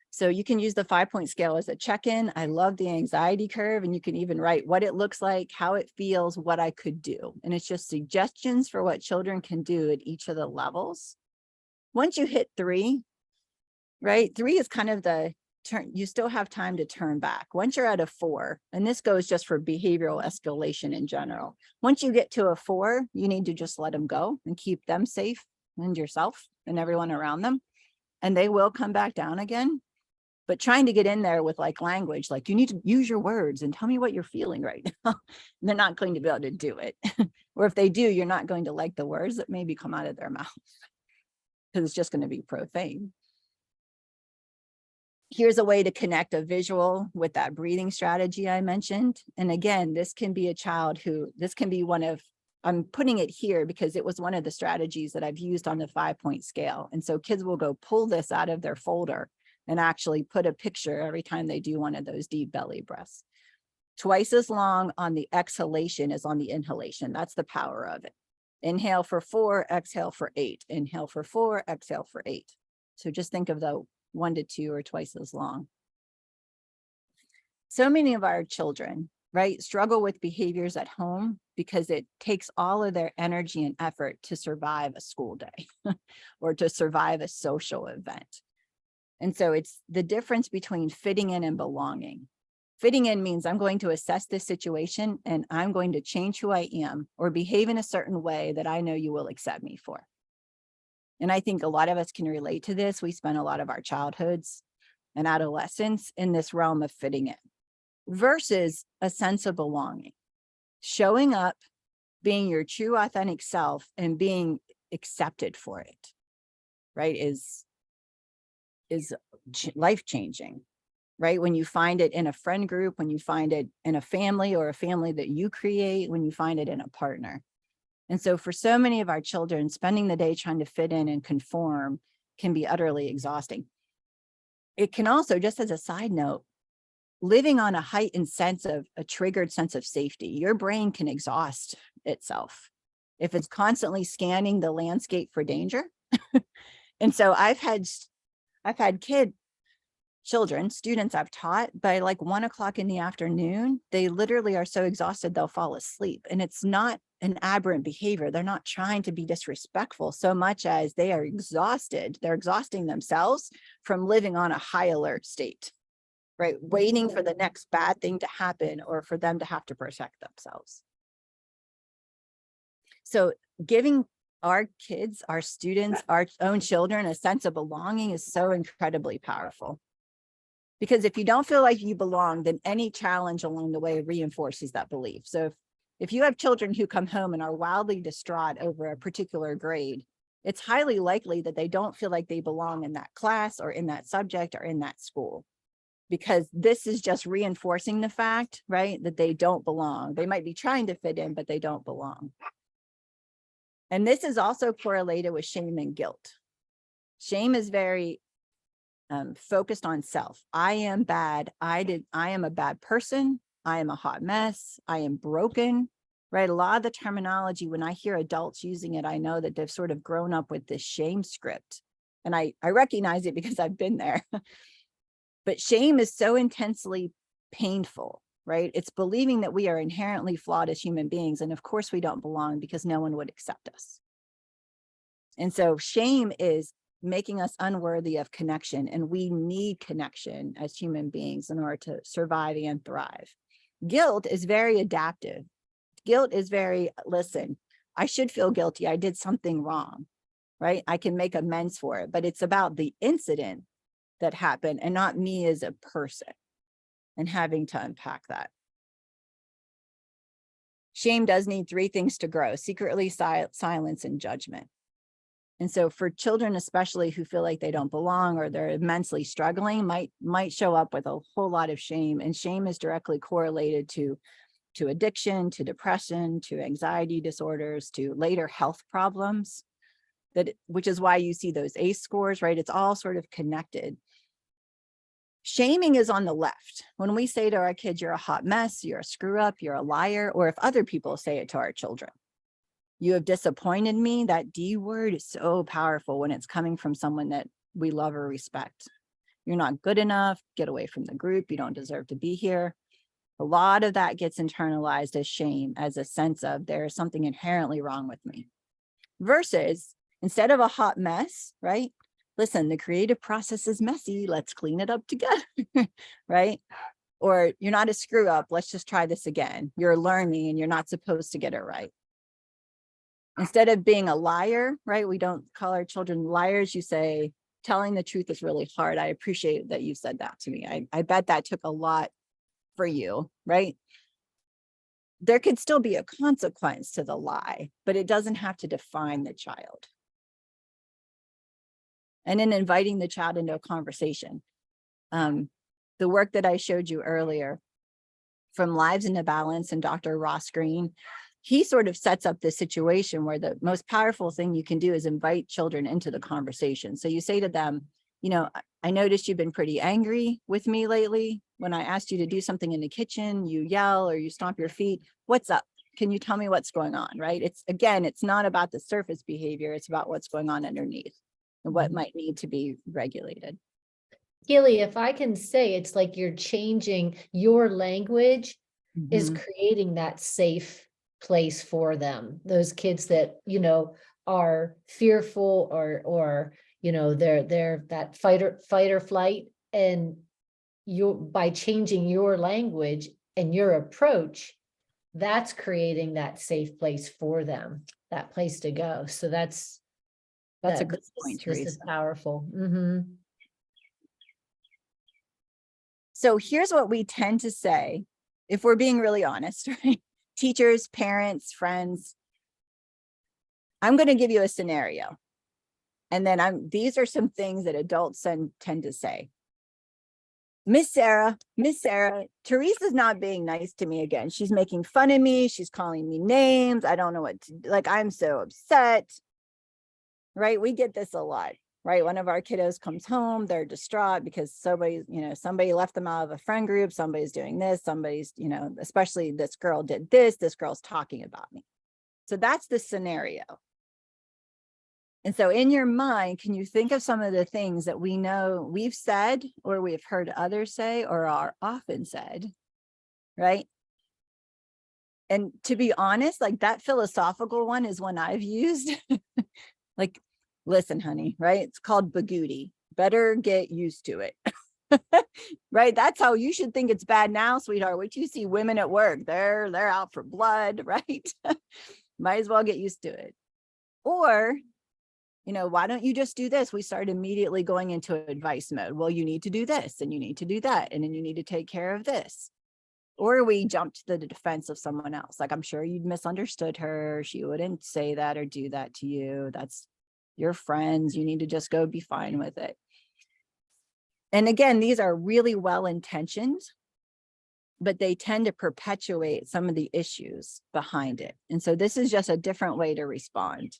C: So you can use the 5-point scale as a check-in. I love the anxiety curve, and you can even write what it looks like, how it feels, what I could do. And it's just suggestions for what children can do at each of the levels. Once you hit 3, right? 3 is kind of the turn. You still have time to turn back. Once you're at a 4, and this goes just for behavioral escalation in general. Once you get to a 4, you need to just let them go and keep them safe and yourself and everyone around them. And they will come back down again. But trying to get in there with like language, like you need to use your words and tell me what you're feeling right now. They're not going to be able to do it. Or if they do, you're not going to like the words that maybe come out of their mouth because it's just going to be profane. Here's a way to connect a visual with that breathing strategy I mentioned. And again, this can be a child this can be one of, I'm putting it here because it was one of the strategies that I've used on the 5-point scale. And so kids will go pull this out of their folder and actually put a picture every time they do one of those deep belly breaths. Twice as long on the exhalation as on the inhalation. That's the power of it. Inhale for 4, exhale for 8. Inhale for 4, exhale for 8. So just think of the 1 to 2 or twice as long. So many of our children, right, struggle with behaviors at home because it takes all of their energy and effort to survive a school day or to survive a social event. And so it's the difference between fitting in and belonging. Fitting in means I'm going to assess this situation and I'm going to change who I am or behave in a certain way that I know you will accept me for. And I think a lot of us can relate to this. We spend a lot of our childhoods and adolescence in this realm of fitting in versus a sense of belonging. Showing up, being your true authentic self and being accepted for it, right, is life-changing, right? When you find it in a friend group, when you find it in a family or a family that you create, when you find it in a partner. And so for so many of our children, spending the day trying to fit in and conform can be utterly exhausting. It can also, just as a side note, living on a heightened sense of a triggered sense of safety, your brain can exhaust itself if it's constantly scanning the landscape for danger. And so I've had students I've taught by like 1 o'clock in the afternoon, they literally are so exhausted they'll fall asleep. And it's not an aberrant behavior. They're not trying to be disrespectful so much as they are exhausted. They're exhausting themselves from living on a high alert state, right? Waiting for the next bad thing to happen or for them to have to protect themselves. So giving our kids, our students, our own children a sense of belonging is so incredibly powerful. Because if you don't feel like you belong, then any challenge along the way reinforces that belief. So if you have children who come home and are wildly distraught over a particular grade, it's highly likely that they don't feel like they belong in that class or in that subject or in that school. Because this is just reinforcing the fact, right, that they don't belong. They might be trying to fit in, but they don't belong. And this is also correlated with shame and guilt. Shame is very focused on self. I am bad. I am a bad person. I am a hot mess. I am broken, right? A lot of the terminology, when I hear adults using it, I know that they've sort of grown up with this shame script. And I recognize it because I've been there. But shame is so intensely painful, right? It's believing that we are inherently flawed as human beings. And of course we don't belong because no one would accept us. And so shame is making us unworthy of connection. And we need connection as human beings in order to survive and thrive. Guilt is very adaptive. Guilt is very, listen, I should feel guilty. I did something wrong, right? I can make amends for it, but it's about the incident that happened and not me as a person and having to unpack that. Shame does need 3 things to grow: secretly, silence, and judgment. And so for children, especially who feel like they don't belong or they're immensely struggling, might show up with a whole lot of shame. And shame is directly correlated to addiction, to depression, to anxiety disorders, to later health problems, which is why you see those ACE scores, right? It's all sort of connected. Shaming is on the left. When we say to our kids, you're a hot mess, you're a screw up, you're a liar, or if other people say it to our children, you have disappointed me, that D word is so powerful when it's coming from someone that we love or respect. You're not good enough, get away from the group, you don't deserve to be here. A lot of that gets internalized as shame, as a sense of there's something inherently wrong with me. Versus instead of a hot mess, right? Listen, the creative process is messy. Let's clean it up together, right? Or you're not a screw up. Let's just try this again. You're learning and you're not supposed to get it right. Instead of being a liar, right? We don't call our children liars. You say, telling the truth is really hard. I appreciate that you said that to me. I bet that took a lot for you, right? There could still be a consequence to the lie, but it doesn't have to define the child. And in inviting the child into a conversation, the work that I showed you earlier from Lives into Balance and Dr. Ross Green, he sort of sets up this situation where the most powerful thing you can do is invite children into the conversation. So you say to them, you know, I noticed you've been pretty angry with me lately. When I asked you to do something in the kitchen, you yell or you stomp your feet. What's up? Can you tell me what's going on, right? It's not about the surface behavior. It's about what's going on underneath. and what
A: Mhm.
C: might need to be regulated.
A: Keely, if I can say, it's like you're changing your language is
C: Mhm.
A: creating that safe place for them. Those kids that, are fearful or, they're that fight or flight. And you, by changing your language and your approach, that's creating that safe place for them, that place to go. So
C: That's a good point,
A: this is
C: Teresa.
A: powerful. Mhm.
C: So here's what we tend to say, if we're being really honest, right? Teachers, parents, friends. I'm going to give you a scenario. And then these are some things that adults tend to say. Miss Sarah, Teresa's not being nice to me again. She's making fun of me. She's calling me names. I don't know what to, like, I'm so upset. Right? We get this a lot. Right? One of our kiddos comes home, they're distraught because somebody left them out of a friend group, somebody's doing this, somebody's, especially this girl did this girl's talking about me. So that's the scenario. And so in your mind, can you think of some of the things that we know we've said or we've heard others say or are often said, right? And to be honest, like that philosophical one is one I've used. Like, listen, honey, right? It's called bagooty. Better get used to it. Right? That's how you should think it's bad now, sweetheart. Wait till you see women at work. They're out for blood, right? Might as well get used to it. Or, why don't you just do this? We start immediately going into advice mode. Well, you need to do this and you need to do that. And then you need to take care of this. Or we jump to the defense of someone else. Like, I'm sure you'd misunderstood her. She wouldn't say that or do that to you. That's your friends. You need to just go be fine with it. And again, these are really well-intentioned, but they tend to perpetuate some of the issues behind it. And so this is just a different way to respond.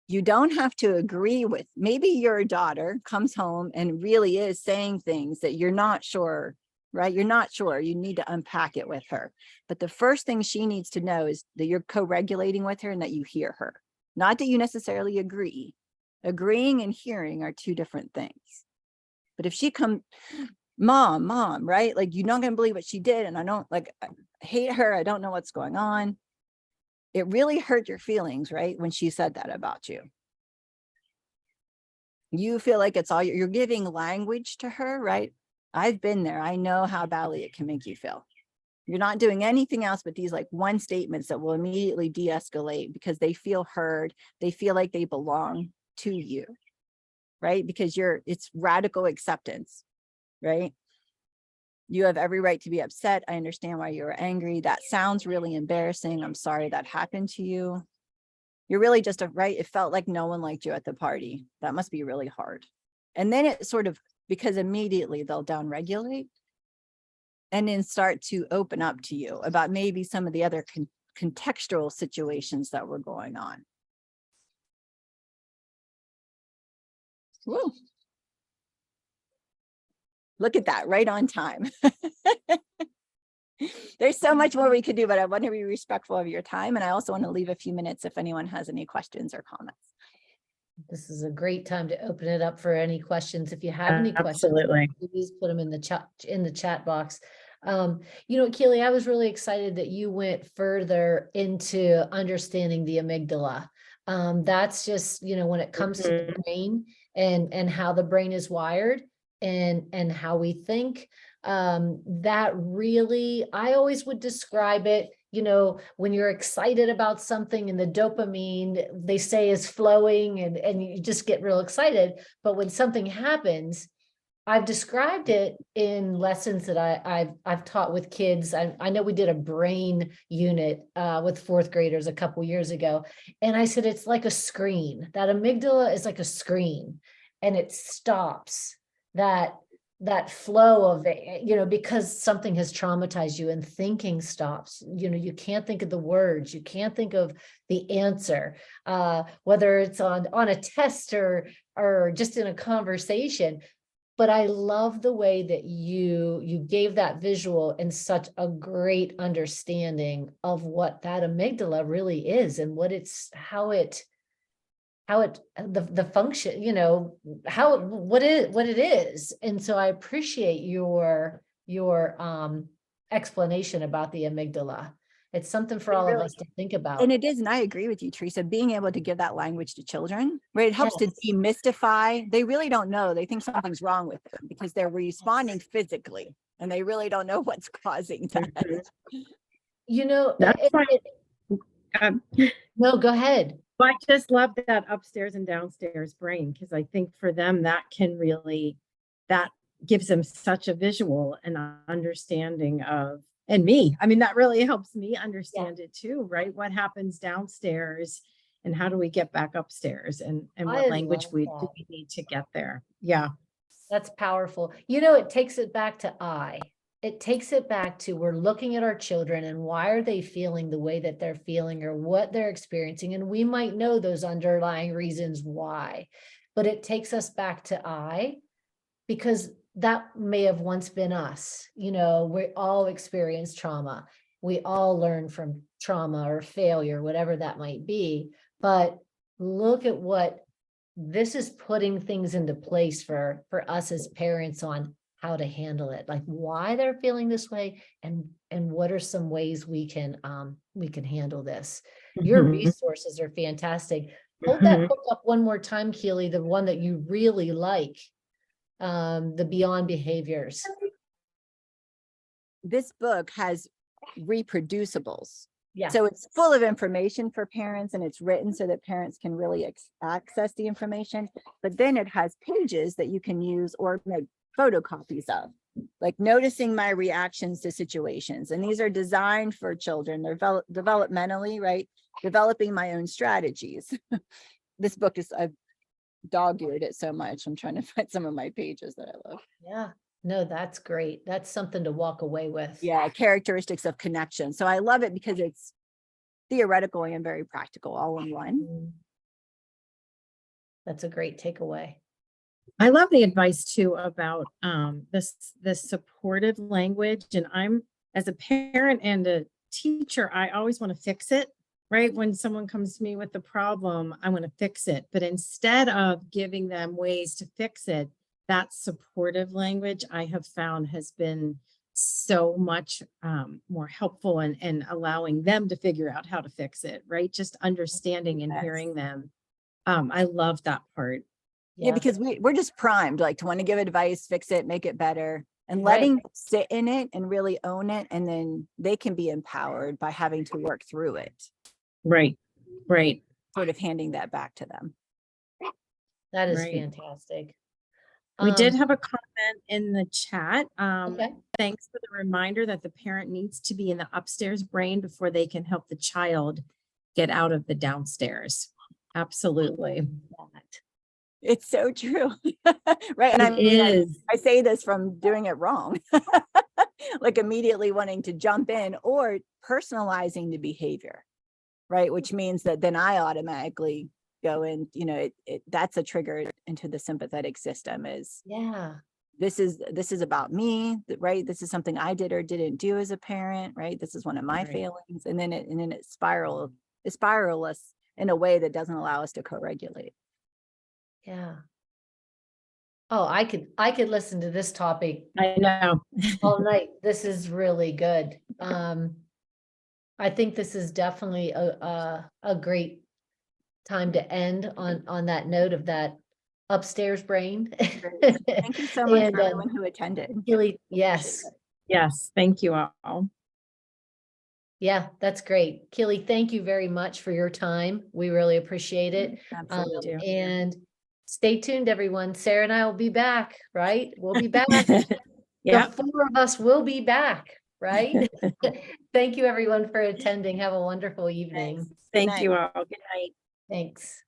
C: You don't have to agree with, maybe your daughter comes home and really is saying things that you're not sure, right? You're not sure. You need to unpack it with her. But the first thing she needs to know is that you're co-regulating with her and that you hear her. Not that you necessarily agree. Agreeing and hearing are two different things. But if she comes, mom, right? Like, you're not going to believe what she did. And I hate her. I don't know what's going on. It really hurt your feelings, right? When she said that about you. You feel like it's all you're giving language to her, right? I've been there. I know how badly it can make you feel. You're not doing anything else but these like one statements that will immediately de-escalate because they feel heard. They feel like they belong to you, right? Because it's radical acceptance, right? You have every right to be upset. I understand why you're angry. That sounds really embarrassing. I'm sorry that happened to you. You're really just right. It felt like no one liked you at the party. That must be really hard. And then it sort of, because immediately they'll downregulate and then start to open up to you about maybe some of the other contextual situations that were going on. Woo. Look at that, right on time. There's so much more we could do, but I want to be respectful of your time. And I also want to leave a few minutes if anyone has any questions or comments.
A: This is a great time to open it up for any questions. If you have any questions,
B: Absolutely.
A: please put them in the chat box. Keely, I was really excited that you went further into understanding the amygdala. That's just, when it comes to the brain and how the brain is wired and how we think, that really, I always would describe it, when you're excited about something and the dopamine, they say, is flowing and you just get real excited. But when something happens, I've described it in lessons that I've taught with kids. I know we did a brain unit with fourth graders a couple years ago. And I said, it's like a screen. That amygdala is like a screen and it stops that flow of it, because something has traumatized you and thinking stops. You can't think of the words, you can't think of the answer, whether it's on a test or just in a conversation. But I love the way that you gave that visual and such a great understanding of what that amygdala really is and how it the function, what it is. And so I appreciate your explanation about the amygdala. It's something for all of us to think about.
C: And it is, and I agree with you, Teresa, being able to give that language to children, right? It helps to
A: Yes.
C: demystify. They really don't know. They think something's wrong with them because they're responding physically and they really don't know what's causing that.
B: That's why.
A: No, go ahead.
B: I just love that upstairs and downstairs brain, because I think for them that gives them such a visual and understanding of, and me. I mean, that really helps me understand it too, right? What happens downstairs and how do we get back upstairs, and what language do we need to get there? Yeah.
A: That's powerful. It takes it back to it takes it back to, we're looking at our children and why are they feeling the way that they're feeling or what they're experiencing. And we might know those underlying reasons why, but it takes us back to because that may have once been us. We all experience trauma. We all learn from trauma or failure, whatever that might be. But look at what this is putting things into place for us as parents on how to handle it, like why they're feeling this way, and what are some ways we can handle this. Your resources are fantastic. Hold that book up one more time, Keely, the one that you really like, the Beyond Behaviors.
C: This book has reproducibles.
A: Yeah.
C: So it's full of information for parents, and it's written so that parents can really access the information. But then it has pages that you can use or make photocopies of, like noticing my reactions to situations. And these are designed for children. They're developmentally, right? Developing my own strategies. This book is, I've dog-eared it so much. I'm trying to find some of my pages that I love.
A: Yeah. No, that's great. That's something to walk away with.
C: Yeah, characteristics of connection. So I love it because it's theoretical and very practical all in one.
A: That's a great takeaway.
B: I love the advice too about this supportive language. And I'm, as a parent and a teacher, I always want to fix it, right? When someone comes to me with a problem, I want to fix it. But instead of giving them ways to fix it, that supportive language I have found has been so much more helpful in allowing them to figure out how to fix it, right? Just understanding and hearing them. I love that part.
C: Yeah, because we're just primed, like, to want to give advice, fix it, make it better, and letting them sit in it and really own it. And then they can be empowered by having to work through it.
B: Right.
C: Sort of handing that back to them.
A: That is fantastic.
B: We did have a comment in the chat.
A: Okay.
B: Thanks for the reminder that the parent needs to be in the upstairs brain before they can help the child get out of the downstairs. Absolutely.
C: It's so true. Right. And I say this from doing it wrong, like immediately wanting to jump in or personalizing the behavior, right? Which means that then I automatically go in, that's a trigger into the sympathetic system is, this is about me, right? This is something I did or didn't do as a parent, right? This is one of my failings. And then it spirals us in a way that doesn't allow us to co-regulate.
A: Yeah. Oh, I could listen to this topic.
B: I know.
A: All night. This is really good. I think this is definitely a great time to end on that note of that upstairs brain.
C: Thank you so much for everyone who attended.
A: Keely, yes.
B: Yes. Thank you all.
A: Yeah, that's great. Keely, thank you very much for your time. We really appreciate it.
C: Absolutely.
A: And stay tuned, everyone. Sarah and I will be back, right? We'll be back.
B: Yeah.
A: The four of us will be back, right? Thank you, everyone, for attending. Have a wonderful evening.
B: Thank you all. Good night.
A: Thanks.